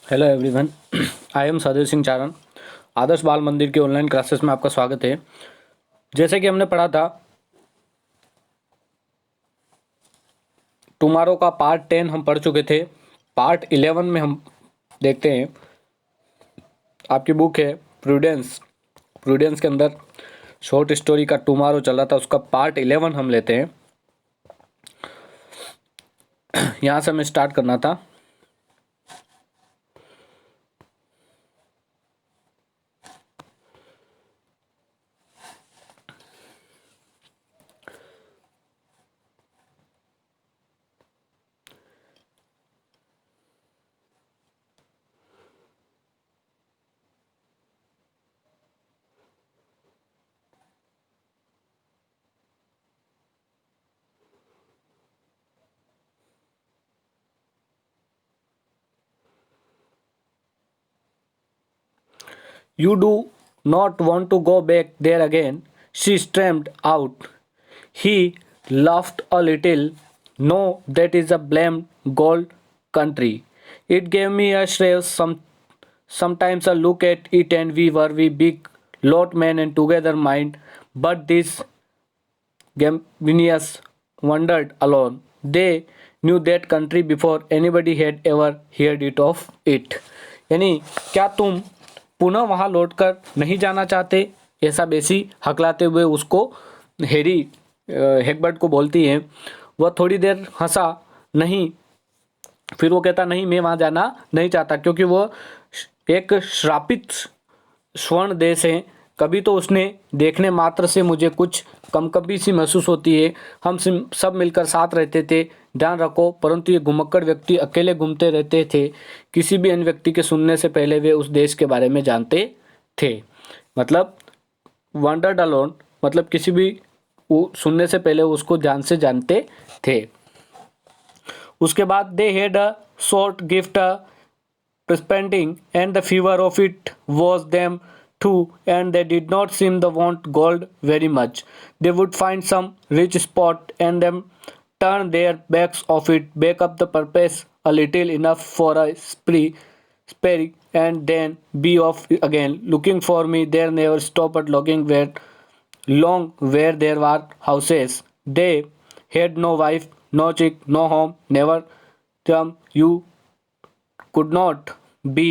Hello everyone. I am सदैव सिंह चारण। आदर्श बाल मंदिर के ऑनलाइन क्लासेस में आपका स्वागत है। जैसे कि हमने पढ़ा था, टुमारो का पार्ट 10 हम पढ़ चुके थे। पार्ट 11 में हम देखते हैं, आपकी बुक है प्रूडेंस। प्रूडेंस के अंदर शॉर्ट स्टोरी का टुमारो चल रहा था, उसका पार्ट 11 हम लेते हैं। यहाँ से हमें स्टार्ट करना था। You do not want to go back there again, she stormed out. He laughed a little. No, that is a blamed gold country. It gave me a shriek. Sometimes I look at it and we big lot men and together mind, but this Gambinius wandered alone. They knew that country before anybody had ever heard it of it. यानी क्या तुम पुनः वहां लौटकर नहीं जाना चाहते? ऐसा बेसी हकलाते हुए उसको हैरी हैगबर्ट को बोलती है। वह थोड़ी देर हंसा, नहीं, फिर वो कहता नहीं, मैं वहां जाना नहीं चाहता, क्योंकि वो एक श्रापित स्वर्ण देश है। कभी तो उसने देखने मात्र से मुझे कुछ कमकबी सी महसूस होती है। हम सब मिलकर साथ रहते थे, ध्यान रखो, परंतु ये घुमक्कड़ व्यक्ति अकेले घूमते रहते थे। किसी भी अन्य व्यक्ति के सुनने से पहले वे उस देश के बारे में जानते थे। मतलब वंडर्ड अलोन, मतलब किसी भी सुनने से पहले उसको जान से जानते थे। उसके बाद they had a short gift spending, and the fever of it was them too, and they did not seem to want gold very much. They would find some rich spot and then turn their backs of it, back up the purpose a little enough for a spree, and then be off again. Looking for me, they never stopped looking where there were houses. They had no wife, no chick, no home, never them. You could not be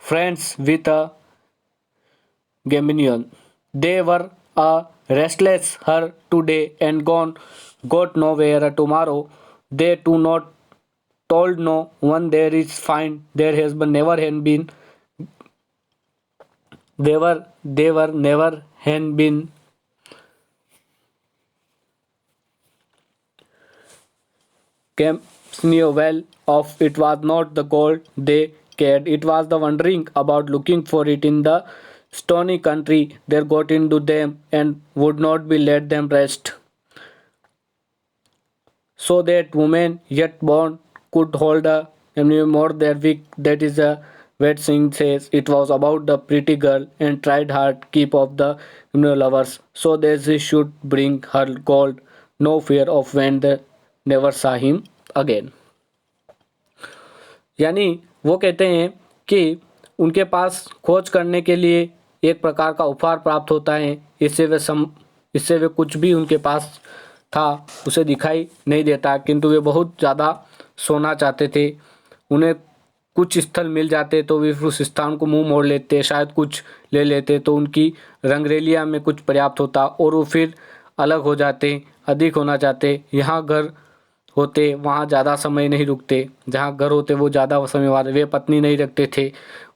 friends with a Gambinian. They were a restless her today and got nowhere tomorrow. They too not told no one there is fine. Their husband never had been. They were never had been. Knew well of it was not the gold they cared, it was the wondering about looking for it in the stony country that got into them and would not be let them rest. So that woman yet born could hold a more their weak, that is a wet sing says it was about the pretty girl and tried hard keep of the lovers so that she should bring her gold, no fear of when they never saw him again. यानी वो कहते हैं कि उनके पास खोज करने के लिए एक प्रकार का उपहार प्राप्त होता है। इससे वे कुछ भी उनके पास था उसे दिखाई नहीं देता, किंतु वे बहुत ज़्यादा सोना चाहते थे। उन्हें कुछ स्थल मिल जाते तो वे उस स्थान को मुंह मोड़ लेते, शायद कुछ ले लेते तो उनकी रंगरेलिया में कुछ पर्याप्त होता और वो फिर अलग हो जाते, अधिक होना चाहते। यहाँ घर होते वहाँ ज़्यादा समय नहीं रुकते, जहाँ घर होते वो ज़्यादा समय वाले। वे पत्नी नहीं रखते थे,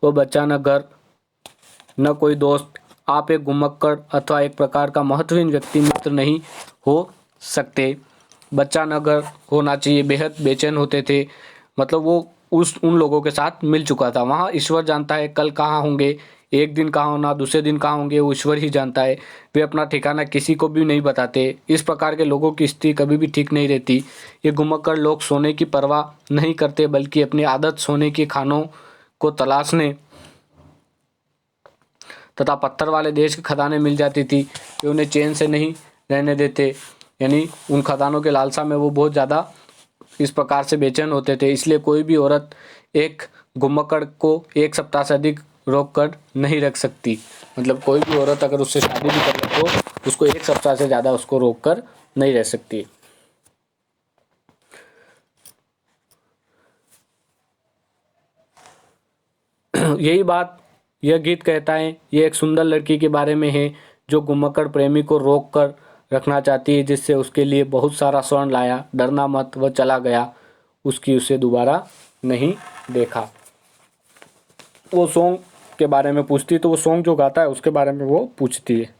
वो बच्चा, न घर, न कोई दोस्त। आप एक घुमक्कड़ अथवा एक प्रकार का महत्वहीन व्यक्ति मित्र नहीं हो सकते। बच्चा न घर होना चाहिए, बेहद बेचैन होते थे। मतलब वो उन लोगों के साथ मिल चुका था। वहाँ ईश्वर जानता है कल कहाँ होंगे, एक दिन कहाँ होना, दूसरे दिन कहाँ होंगे, वो ईश्वर ही जानता है। वे अपना ठिकाना किसी को भी नहीं बताते। इस प्रकार के लोगों की स्थिति कभी भी ठीक नहीं रहती। ये घुमक्कड़ लोग सोने की परवाह नहीं करते, बल्कि अपनी आदत सोने के खानों को तलाशने तथा पत्थर वाले देश के खदाने मिल जाती थी, वे उन्हें चैन से नहीं रहने देते। यानी उन खदानों के लालसा में वो बहुत ज़्यादा इस प्रकार से बेचैन होते थे। इसलिए कोई भी औरत एक घुमक्कड़ को 1 सप्ताह से अधिक रोक कर नहीं रख सकती। मतलब कोई भी औरत अगर उससे शादी भी कर ले तो उसको 1 सप्ताह से ज़्यादा उसको रोक कर नहीं रह सकती। यही बात यह गीत कहता है। यह एक सुंदर लड़की के बारे में है जो घुमक्कड़ प्रेमी को रोक कर रखना चाहती है, जिससे उसके लिए बहुत सारा स्वर्ण लाया। डरना मत, वह चला गया, उसकी उसे दोबारा नहीं देखा। वो सॉन्ग के बारे में पूछती है, तो वो सॉन्ग जो गाता है उसके बारे में वो पूछती है।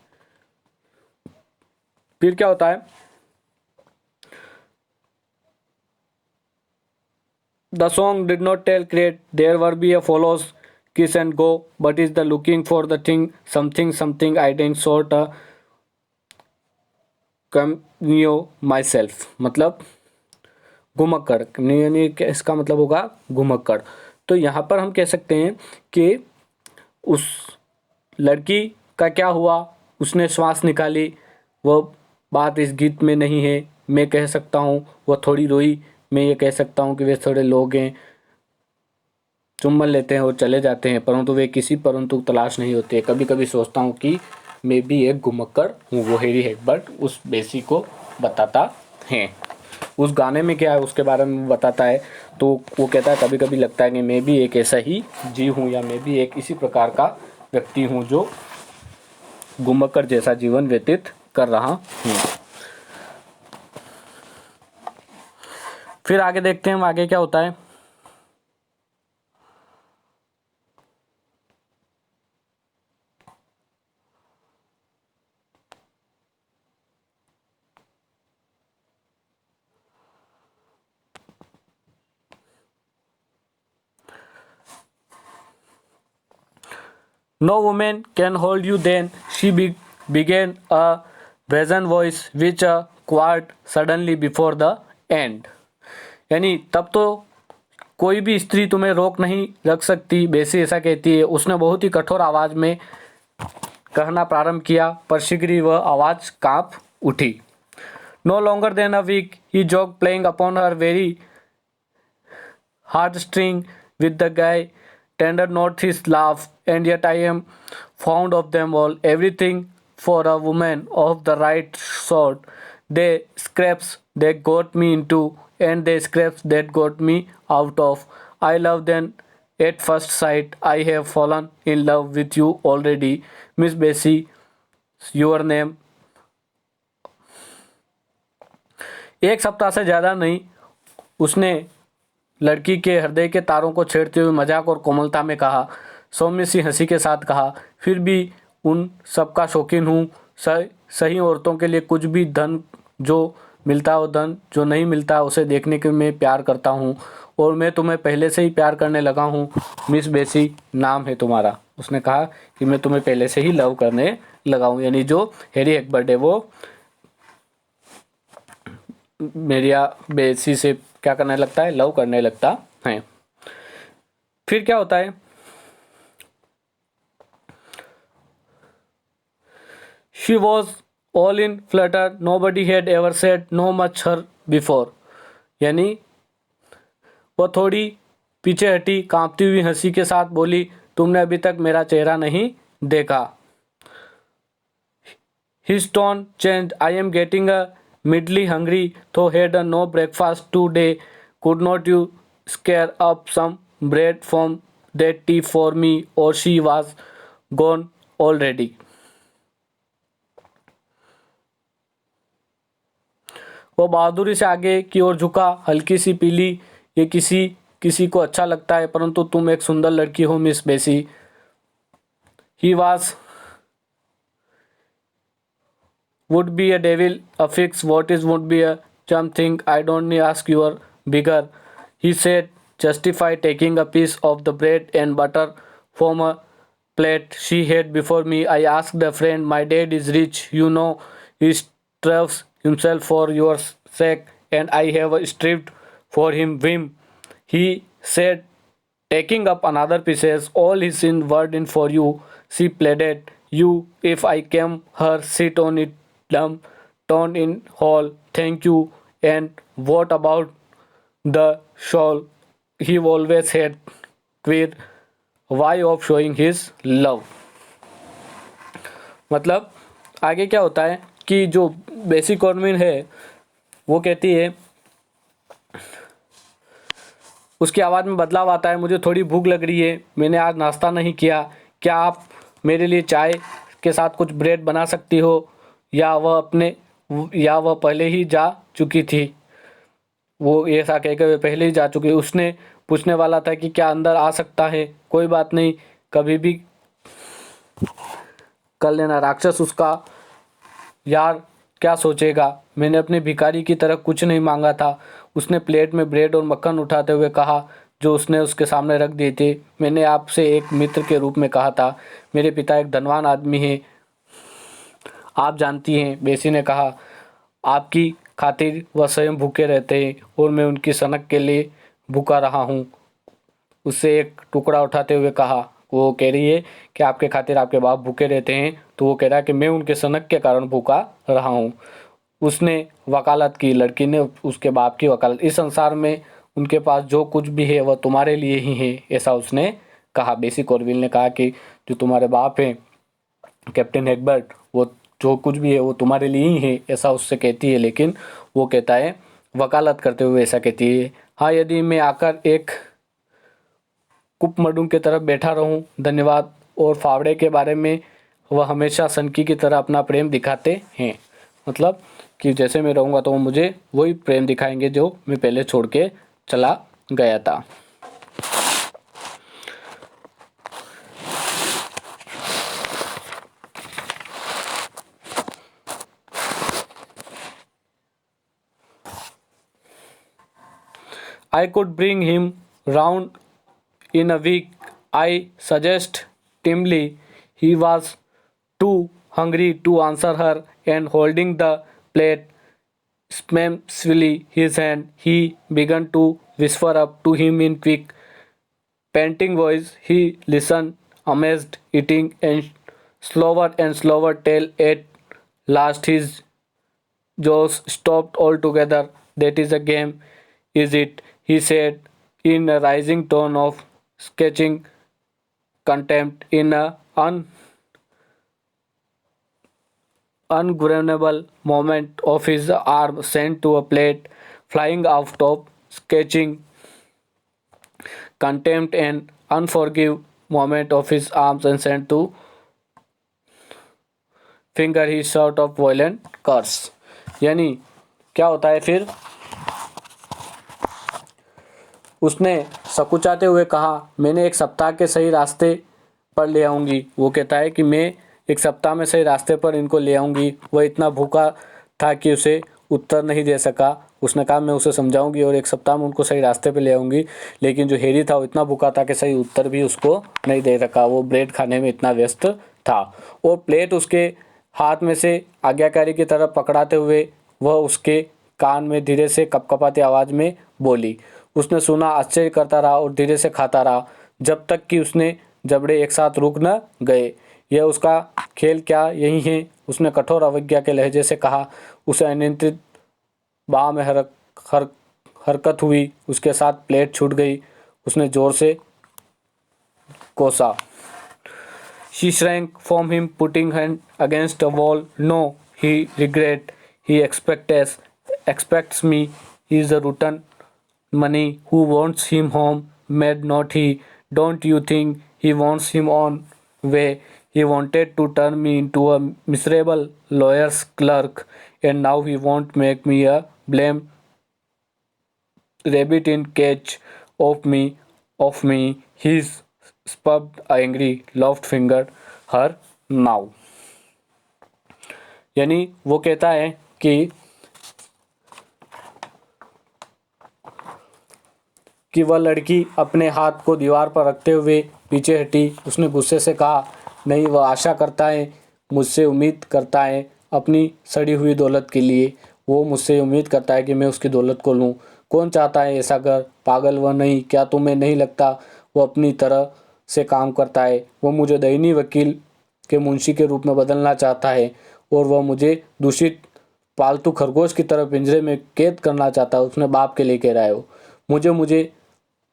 फिर क्या होता है, the song did not tell create there were be a follows kiss and go but is the looking for the thing something something I didn't sort a cameo myself. मतलब घुमक्कड़, यानी इसका मतलब होगा घुमक्कड़। तो यहाँ पर हम कह सकते हैं कि उस लड़की का क्या हुआ, उसने श्वास निकाली, वो बात इस गीत में नहीं है। मैं कह सकता हूँ वो थोड़ी रोई, मैं ये कह सकता हूँ कि वे थोड़े लोग हैं, चुम्बन लेते हैं और चले जाते हैं, परंतु वे किसी परंतु तलाश नहीं होते। कभी कभी सोचता हूँ कि मैं भी एक घुमक्कड़ हूँ। वो हैरी हेगबर्ट उस बेसी को बताता है। उस गाने में क्या है उसके बारे में बताता है। तो वो कहता है कभी कभी लगता है कि मैं भी एक ऐसा ही जीव हूँ, या मैं भी एक इसी प्रकार का व्यक्ति हूँ जो घुमक्कड़ जैसा जीवन व्यतीत कर रहा हूँ। फिर आगे देखते हैं हम आगे क्या होता है। No woman can hold you then, she began a brazen voice which quavered suddenly before the end। यानी तब तो कोई भी स्त्री तुम्हें रोक नहीं रख सकती, बेसी ऐसा कहती है। उसने बहुत ही कठोर आवाज में कहना प्रारंभ किया, पर शीघ्र ही वह आवाज कांप उठी। No longer than a week, he joked, playing upon her very heartstring with the guy tender not his laugh, and yet I am fond of them all. Everything for a woman of the right sort. They scraps that got me into, and they scraps that got me out of. I love them at first sight. I have fallen in love with you already, Miss Bessie. Your name। 1 सप्ताह से ज़्यादा नहीं उसने लड़की के हृदय के तारों को छेड़ते हुए मजाक और कोमलता में कहा, सौम्य सी हंसी के साथ कहा, फिर भी उन सबका शौकीन हूँ। सही औरतों के लिए कुछ भी धन जो मिलता है, वो धन जो नहीं मिलता उसे देखने के मैं प्यार करता हूँ, और मैं तुम्हें पहले से ही प्यार करने लगा हूँ। मिस बेसी नाम है तुम्हारा। उसने कहा कि मैं तुम्हें पहले से ही लव करने लगा हूँ। यानी जो हैरी हेगबर्ट है वो मेरिया बेसी से क्या करने लगता है, लव करने लगता है। फिर क्या होता है, she was all in flutter, nobody had ever said no much her before. यानी वो थोड़ी पीछे हटी, कांपती हुई हंसी के साथ बोली, तुमने अभी तक मेरा चेहरा नहीं देखा। His tone changed. I am getting a middly hungry, though had a no breakfast today. Could not you scare up some bread from that tea for me? Or she was gone already। वो बहादुरी से आगे की ओर झुका, हल्की सी पीली। ये किसी किसी को अच्छा लगता है, परंतु तुम एक सुंदर लड़की हो मिस बेसी। He was would be a devil, a fix. What is would be a something? I don't ask you are bigger, he said, justify taking a piece of the bread and butter from a plate she had before me. I asked a friend, my dad is rich, you know, he strives himself for your sake, and I have stripped for him whim. He said, taking up another pieces, all his in word in for you, she pleaded, you, if I came her sit on it dumb, turn in hall, thank you, and what about the shawl he always had? Queer way of showing his love. मतलब आगे क्या होता है कि जो बेसी कॉर्नविन है वो कहती है, उसकी आवाज़ में बदलाव आता है, मुझे थोड़ी भूख लग रही है, मैंने आज नाश्ता नहीं किया, क्या आप मेरे लिए चाय के साथ कुछ ब्रेड बना सकती हो? या वह पहले ही जा चुकी थी। वो ऐसा कहकर वे पहले ही जा चुकी। उसने पूछने वाला था कि क्या अंदर आ सकता है? कोई बात नहीं, कभी भी कर लेना। राक्षस उसका यार क्या सोचेगा, मैंने अपने भिखारी की तरह कुछ नहीं मांगा था। उसने प्लेट में ब्रेड और मक्खन उठाते हुए कहा, जो उसने उसके सामने रख दिए थे। मैंने आपसे एक मित्र के रूप में कहा था, मेरे पिता एक धनवान आदमी हैं, आप जानती हैं। बेसी ने कहा, आपकी खातिर वह स्वयं भूखे रहते हैं और मैं उनकी सनक के लिए भूखा रहा हूँ। उससे एक टुकड़ा उठाते हुए कहा, वो कह रही है कि आपके खातिर आपके बाप भूखे रहते हैं, तो वो कह रहा है कि मैं उनके सनक के कारण भूखा रहा हूँ। उसने वकालत की, लड़की ने उसके बाप की वकालत। इस संसार में उनके पास जो कुछ भी है वह तुम्हारे लिए ही है, ऐसा उसने कहा। बेसी कॉर्विल ने कहा कि जो तुम्हारे बाप हैं कैप्टन हैकबर्ट, वो जो कुछ भी है वो तुम्हारे लिए ही है, ऐसा उससे कहती है। लेकिन वो कहता है वकालत करते हुए ऐसा कहती है, हाँ यदि मैं आकर एक कुपमडुम की तरफ बैठा रहूं, धन्यवाद। और फावड़े के बारे में वह हमेशा सनकी की तरह अपना प्रेम दिखाते हैं। मतलब कि जैसे मैं रहूँगा तो वो मुझे वही प्रेम दिखाएंगे जो मैं पहले छोड़ के चला गया था। I could bring him round in a week, I suggest timidly. He was too hungry to answer her, and holding the plate smilingly his hand, he began to whisper up to him in quick, panting voice. He listened, amazed, eating and slower till at last his jaws stopped altogether. That is a game, is it? He said in a rising tone of sketching contempt. In a ungovernable moment of his arm sent to a plate, flying out of sketching contempt, and unforgive moment of his arms and sent to finger he sort of violent curse। यानी क्या होता है फिर, उसने सकुचाते हुए कहा, मैंने एक सप्ताह के सही रास्ते पर ले आऊँगी। वो कहता है कि मैं एक सप्ताह में सही रास्ते पर इनको ले आऊँगी। वह इतना भूखा था कि उसे उत्तर नहीं दे सका। उसने कहा मैं उसे समझाऊंगी और एक सप्ताह में उनको सही रास्ते पर ले आऊँगी। लेकिन जो हैरी था वो इतना भूखा था कि सही उत्तर भी उसको नहीं दे सका। वो ब्रेड खाने में इतना व्यस्त था। और प्लेट उसके हाथ में से आज्ञाकारी की तरफ पकड़ाते हुए वह उसके कान में धीरे से कपकपाती आवाज़ में बोली। उसने सुना, आश्चर्य करता रहा और धीरे से खाता रहा जब तक कि उसने जबड़े एक साथ रुक न गए। यह उसका खेल क्या यही है? उसने कठोर अवज्ञा के लहजे से कहा। उसे अनियंत्रित बाह में हरकत हुई, उसके साथ प्लेट छूट गई। उसने जोर से कोसा। She shrank from him, putting hand against a wall. No, he regret. He expects me. He is a rotten money who wants him home, mad not he. Don't you think he wants him on way? He wanted to turn me into a miserable lawyer's clerk, and now he won't make me a blame rabbit in cage of me. He's spubbed angry, left finger her now। यानी वो कहता है कि वह लड़की अपने हाथ को दीवार पर रखते हुए पीछे हटी। उसने गुस्से से कहा, नहीं, वह आशा करता है, मुझसे उम्मीद करता है अपनी सड़ी हुई दौलत के लिए। वो मुझसे उम्मीद करता है कि मैं उसकी दौलत को लूँ। कौन चाहता है ऐसा कर? पागल वह नहीं। क्या तुम्हें नहीं लगता वो अपनी तरह से काम करता है? वो मुझे दयनीय वकील के मुंशी के रूप में बदलना चाहता है और वह मुझे दूषित पालतू खरगोश की तरह पिंजरे में कैद करना चाहता है। उसने बाप के लिए कह रहा है वो मुझे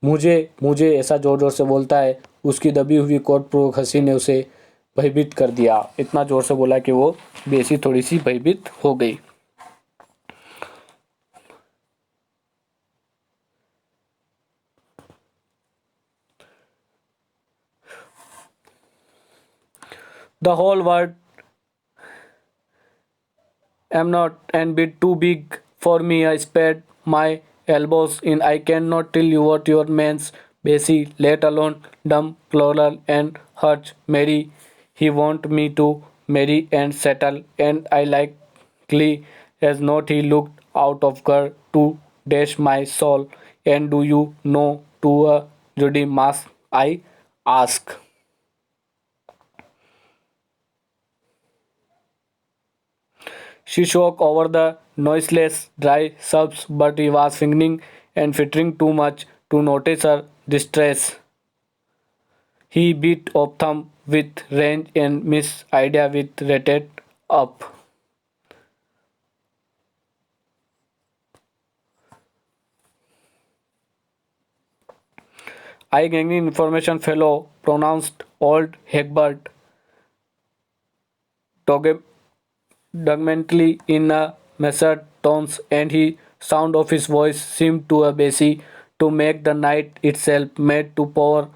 मुझे मुझे ऐसा ज़ोर ज़ोर से बोलता है। उसकी दबी हुई कोटपूर्वक हंसी ने उसे भयभीत कर दिया। इतना ज़ोर से बोला कि वो बेसी थोड़ी सी भयभीत हो गई। The whole world am not and bit too big for me. I spread my elbows in. I cannot tell you what your means, Bessie, let alone dumb, plural, and hurts. Mary, he want me to marry and settle, and I likely as not he looked out of her to dash my soul. And do you know to a Judy mask? I ask. She shook over the noiseless, dry subs, but he was fingering and fittering too much to notice her distress. He beat up thumb with range and Miss Idea with rated up. I gaining information fellow pronounced old Hegbert doggedly in a measured tones, and the sound of his voice seemed to a Bessie to make the night itself made to pour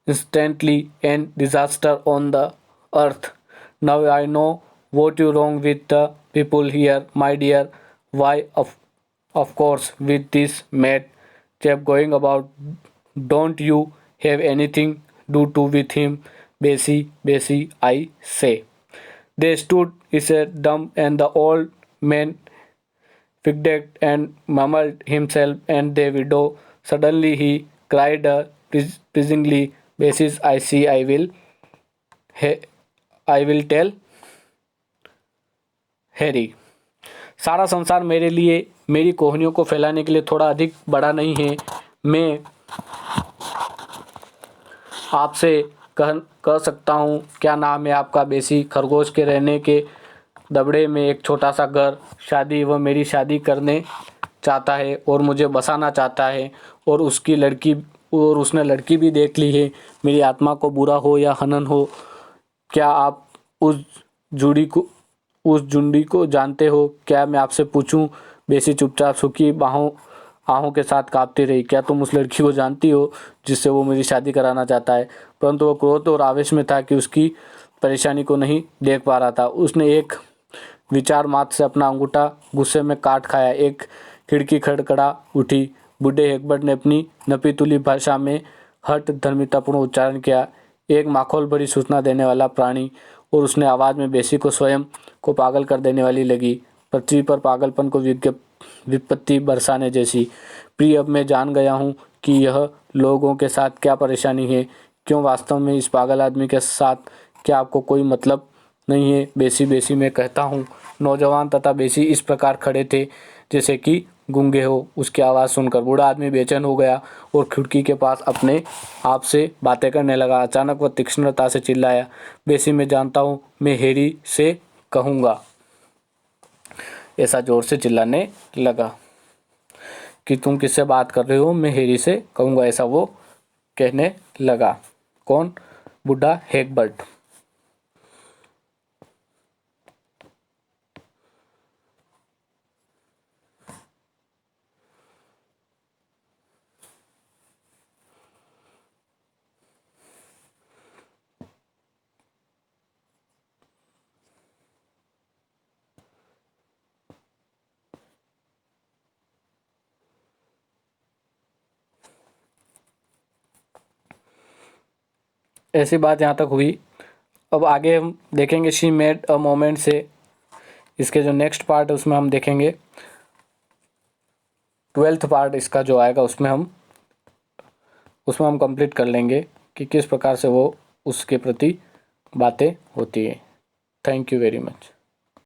instantly and disaster on the earth. Now I know what you wrong with the people here, my dear. Why of course with this mad chap going about, don't you have anything do to with him, Bessie, Bessie, I say. They stood, he said, dumb, and the old man fidgeted and mumbled himself, and the widow. Suddenly he cried pleasingly, Basis, I see, I will tell Harry. सारा संसार मेरे लिए मेरी कोहनियों को फैलाने के लिए थोड़ा अधिक बड़ा नहीं है। मैं आपसे कह सकता हूँ, क्या नाम है आपका बेसी? खरगोश के रहने के दबड़े में एक छोटा सा घर, शादी, वह मेरी शादी करने चाहता है और मुझे बसाना चाहता है, और उसने लड़की भी देख ली है। मेरी आत्मा को बुरा हो या हनन हो, क्या आप उस जुंडी को जानते हो? क्या मैं आपसे पूछूं? बेसी चुपचाप सूखी आहों के साथ कांपती रही। क्या तुम उस लड़की को जानती हो जिससे वो मेरी शादी कराना चाहता है? परंतु वो क्रोध और आवेश में था कि उसकी परेशानी को नहीं देख पा रहा था। उसने एक विचार मात्र से अपना अंगूठा गुस्से में काट खाया। एक खिड़की खड़खड़ा उठी। बूढ़े हेगबर्ट ने अपनी नपी तुली भाषा में हठ धर्मितापूर्ण उच्चारण किया, एक माखौल भरी सूचना देने वाला प्राणी, और उसने आवाज़ में बेसी को स्वयं को पागल कर देने वाली लगी, पृथ्वी पर पागलपन को विपत्ति बरसाने जैसी। प्रिय, अब मैं जान गया हूँ कि यह लोगों के साथ क्या परेशानी है। क्यों वास्तव में इस पागल आदमी के साथ क्या आपको कोई मतलब नहीं है? बेसी, बेसी, मैं कहता हूँ। नौजवान तथा बेसी इस प्रकार खड़े थे जैसे कि गूंगे हो। उसकी आवाज़ सुनकर बूढ़ा आदमी बेचैन हो गया और खिड़की के पास अपने आप से बातें करने लगा। अचानक वह तीक्ष्णता से चिल्लाया, बेसी, मैं जानता हूँ, मैं हैरी से कहूँगा। ऐसा जोर से चिल्लाने लगा कि तुम किससे बात कर रहे हो? मैं हैरी से कहूँगा, ऐसा वो कहने लगा। कौन? बूढ़ा हेगबर्ट। ऐसी बात यहाँ तक हुई। अब आगे हम देखेंगे शी मेड अ मोमेंट से। इसके जो नेक्स्ट पार्ट है उसमें हम देखेंगे 12th पार्ट इसका जो आएगा उसमें हम कंप्लीट कर लेंगे कि किस प्रकार से वो उसके प्रति बातें होती है। Thank you very much.